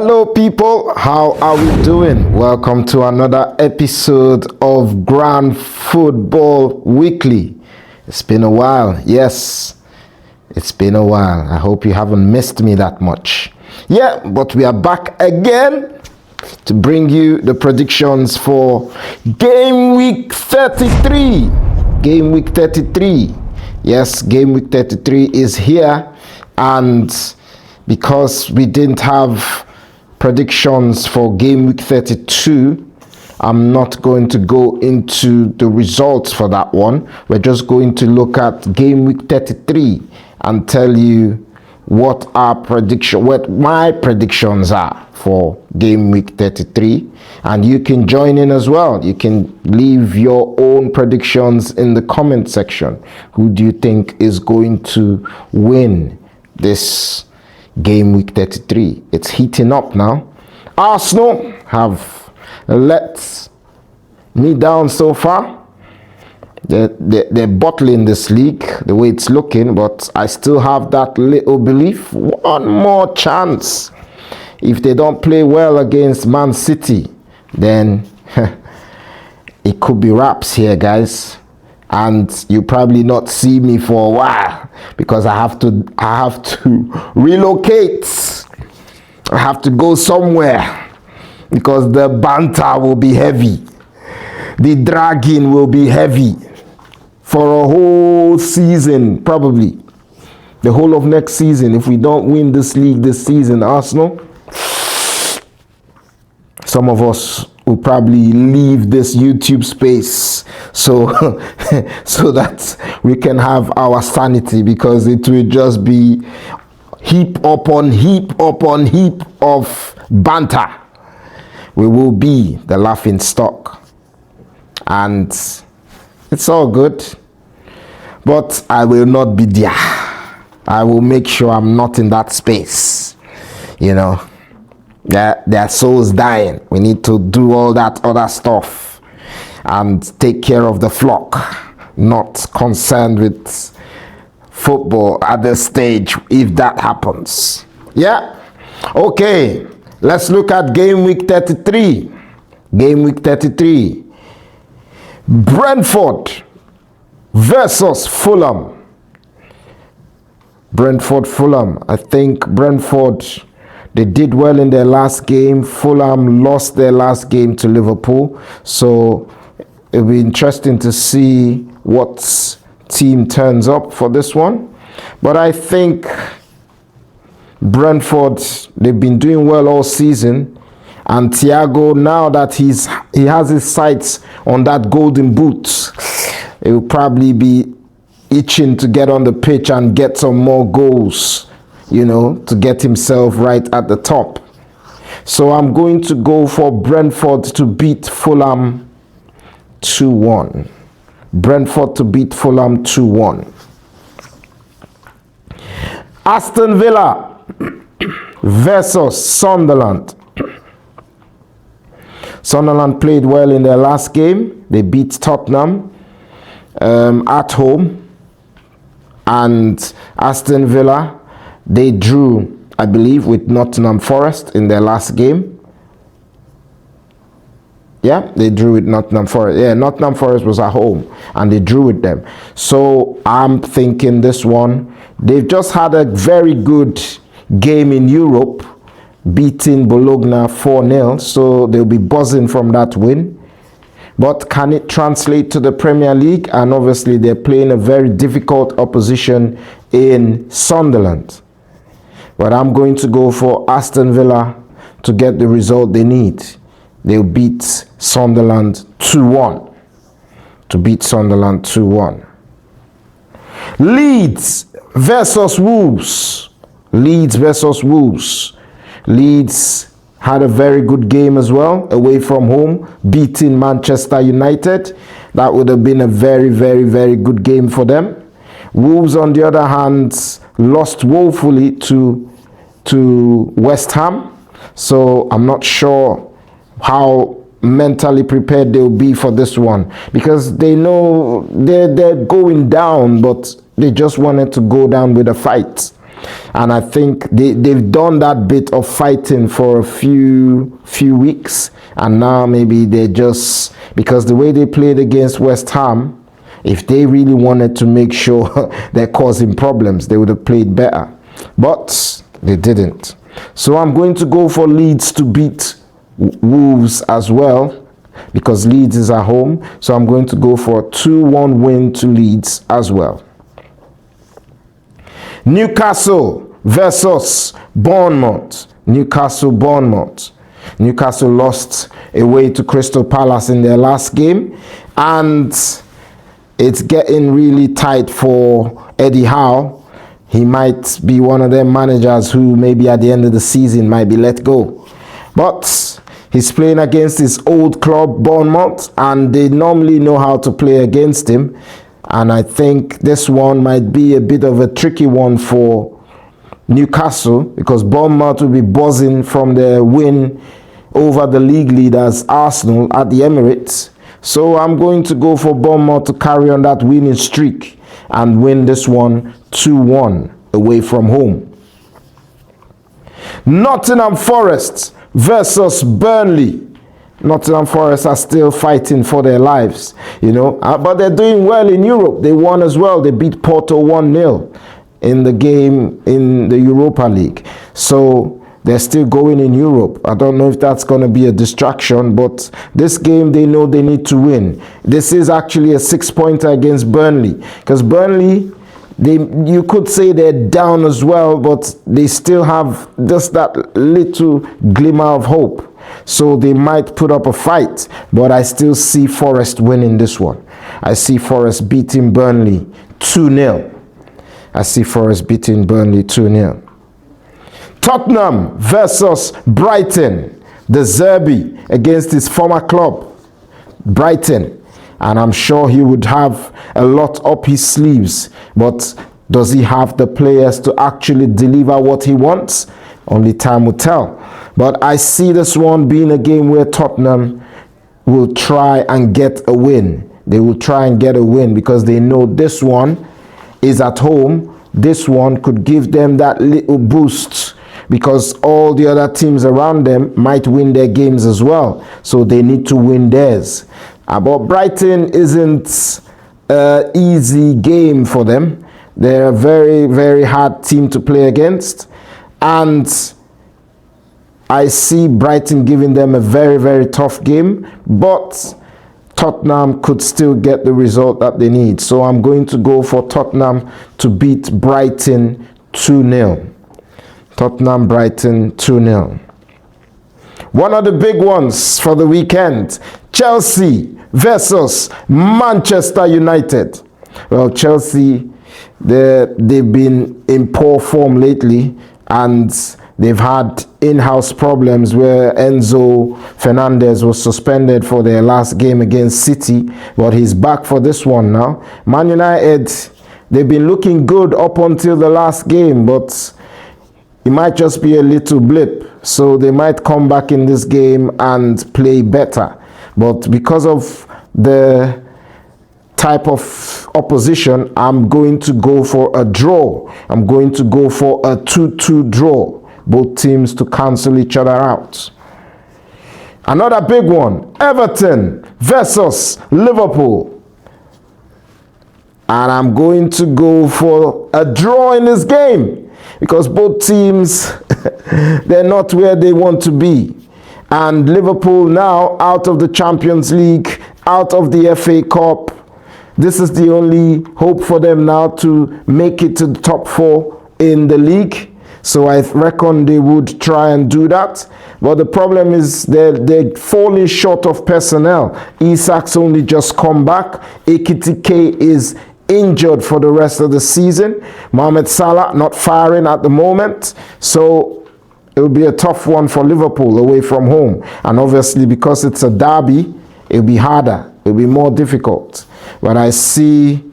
Hello people, how are we doing? Welcome to another episode of Grand Football Weekly. It's been a while. Yes, it's been a while. I hope you haven't missed me that much. Yeah, but we are back again to bring you the predictions for Game Week 33. Game Week 33. Yes, Game Week 33 is here, and because we didn't have predictions for Game Week 32, I'm not going to go into the results for that one. We're just going to look at Game Week 33 and tell you what my predictions are for Game Week 33, and you can join in as well. You can leave your own predictions in the comment section. Who do you think is going to win this Game Week 33? It's heating up now. Arsenal have let me down so far. They're bottling this league the way it's looking, but I still have that little belief. One more chance. If they don't play well against Man City, then it could be wraps here, guys. And you probably not see me for a while because I have to relocate. I have to go somewhere because the banter will be heavy. The dragging will be heavy for a whole season, probably the whole of next season. If we don't win this league this season, Arsenal, some of us will probably leave this YouTube space so that we can have our sanity, because it will just be heap upon heap upon heap of banter. We will be the laughing stock, and it's all good, but I will not be there. I will make sure I'm not in that space. You know, their souls dying. We need to do all that other stuff and take care of the flock, not concerned with football at this stage, if that happens. Yeah, okay, let's look at Game Week 33. Game Week 33, Brentford versus Fulham. Fulham. I think Brentford, they did well in their last game. Fulham lost their last game to Liverpool, so it'll be interesting to see what team turns up for this one. But I think Brentford, they've been doing well all season, and Thiago, now that he has his sights on that golden boot, it will probably be itching to get on the pitch and get some more goals, you know, to get himself right at the top. So I'm going to go for Brentford to beat Fulham 2-1. Brentford to beat Fulham 2-1. Aston Villa versus Sunderland. Sunderland played well in their last game. They beat Tottenham at home. And Aston Villa, they drew, I believe, with Nottingham Forest in their last game. Yeah, they drew with Nottingham Forest. Yeah, Nottingham Forest was at home and they drew with them. So I'm thinking this one, they've just had a very good game in Europe, beating Bologna 4-0. So they'll be buzzing from that win. But can it translate to the Premier League? And obviously they're playing a very difficult opposition in Sunderland. But I'm going to go for Aston Villa to get the result they need. They'll beat Sunderland 2-1. To beat Sunderland 2-1. Leeds versus Wolves. Leeds versus Wolves. Leeds had a very good game as well, away from home, beating Manchester United. That would have been a very, very, very good game for them. Wolves, on the other hand, lost woefully to West Ham. So I'm not sure how mentally prepared they'll be for this one, because they know they're going down, but they just wanted to go down with a fight. And I think they've done that bit of fighting for a few weeks, and now maybe they're just, because the way they played against West Ham, if they really wanted to make sure they're causing problems, they would have played better. But they didn't. So I'm going to go for Leeds to beat Wolves as well, because Leeds is at home. So I'm going to go for a 2-1 win to Leeds as well. Newcastle versus Bournemouth. Bournemouth. Newcastle lost away to Crystal Palace in their last game, and it's getting really tight for Eddie Howe. He might be one of them managers who maybe at the end of the season might be let go. But he's playing against his old club, Bournemouth, and they normally know how to play against him. And I think this one might be a bit of a tricky one for Newcastle, because Bournemouth will be buzzing from their win over the league leaders Arsenal at the Emirates. So I'm going to go for Bournemouth to carry on that winning streak and win this one 2-1 away from home. Nottingham Forest versus Burnley. Nottingham Forest are still fighting for their lives, but they're doing well in Europe. They won as well. They beat Porto 1-0 in the game in the Europa League. So they're still going in Europe. I don't know if that's going to be a distraction, but this game they know they need to win. This is actually a 6-pointer against Burnley, because Burnley, you could say they're down as well, but they still have just that little glimmer of hope. So they might put up a fight, but I still see Forest winning this one. I see Forest beating Burnley 2-0. I see Forest beating Burnley 2-0. Tottenham versus Brighton. The Zerbi against his former club, Brighton. And I'm sure he would have a lot up his sleeves. But does he have the players to actually deliver what he wants? Only time will tell. But I see this one being a game where Tottenham will try and get a win. They will try and get a win because they know this one is at home. This one could give them that little boost, because all the other teams around them might win their games as well. So they need to win theirs. But Brighton isn't an easy game for them. They're a very, very hard team to play against. And I see Brighton giving them a very, very tough game, but Tottenham could still get the result that they need. So I'm going to go for Tottenham to beat Brighton 2-0. Tottenham, Brighton 2-0. One of the big ones for the weekend, Chelsea versus Manchester United. Well, Chelsea, they've been in poor form lately, and they've had in-house problems where Enzo Fernandez was suspended for their last game against City, but he's back for this one now. Man United, they've been looking good up until the last game, but it might just be a little blip. So they might come back in this game and play better. But because of the type of opposition, I'm going to go for a draw. I'm going to go for a 2-2 draw. Both teams to cancel each other out. Another big one, Everton versus Liverpool. And I'm going to go for a draw in this game, because both teams, they're not where they want to be. And Liverpool now out of the Champions League, out of the FA Cup. This is the only hope for them now to make it to the top 4 in the league. So I reckon they would try and do that. But the problem is they're falling short of personnel. Isak's only just come back. Ekitike is injured for the rest of the season. Mohamed Salah not firing at the moment. So it will be a tough one for Liverpool away from home. And obviously because it's a derby, it'll be harder. It'll be more difficult. But I see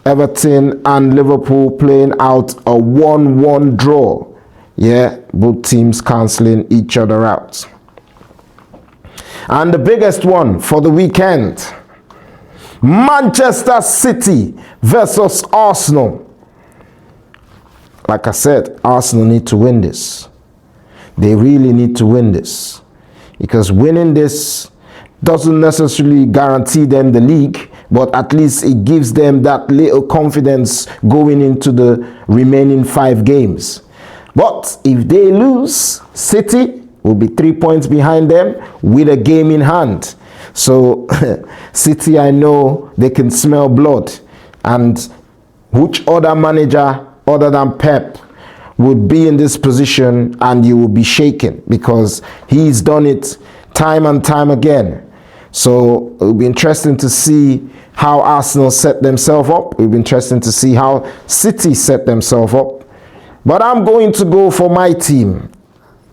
Everton and Liverpool playing out a 1-1 draw. Yeah, both teams cancelling each other out. And the biggest one for the weekend, Manchester City versus Arsenal. like I said, Arsenal need to win this. They really need to win this, because winning this doesn't necessarily guarantee them the league, but at least it gives them that little confidence going into the remaining 5 games. But if they lose, City will be 3 points behind them with a game in hand. So City, I know they can smell blood. And which other manager other than Pep would be in this position and you will be shaken, because he's done it time and time again. So it'll be interesting to see how Arsenal set themselves up. It'll be interesting to see how City set themselves up. But I'm going to go for my team.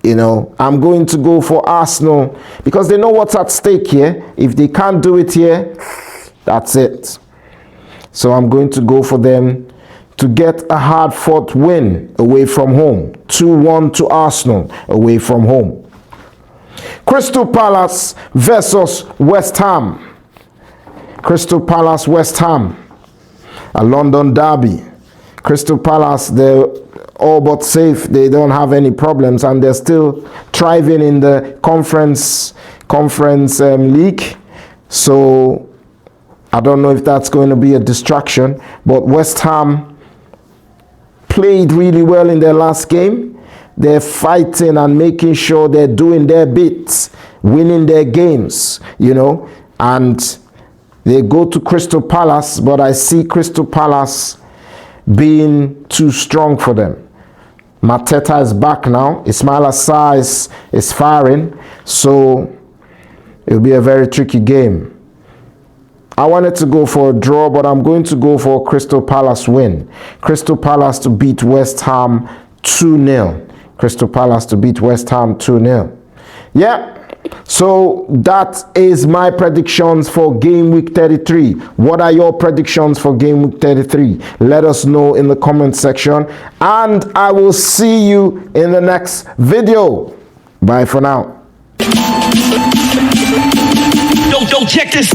You know, I'm going to go for Arsenal, because they know what's at stake here. If they can't do it here, that's it. So I'm going to go for them to get a hard-fought win away from home. 2-1 to Arsenal away from home. Crystal Palace versus West Ham. Crystal Palace, West Ham. A London derby. Crystal Palace, they're all but safe. They don't have any problems, and they're still thriving in the conference league. So I don't know if that's going to be a distraction, but West Ham played really well in their last game. They're fighting and making sure they're doing their bits, winning their games, you know, and they go to Crystal Palace, but I see Crystal Palace being too strong for them. Mateta is back now. Ismail Assar is firing, so it'll be a very tricky game. I wanted to go for a draw, but I'm going to go for a Crystal Palace win. Crystal Palace to beat West Ham 2-0. Crystal Palace to beat West Ham 2-0. Yeah, so that is my predictions for Game Week 33. What are your predictions for Game Week 33? Let us know in the comment section, and I will see you in the next video. Bye for now. Don't check this.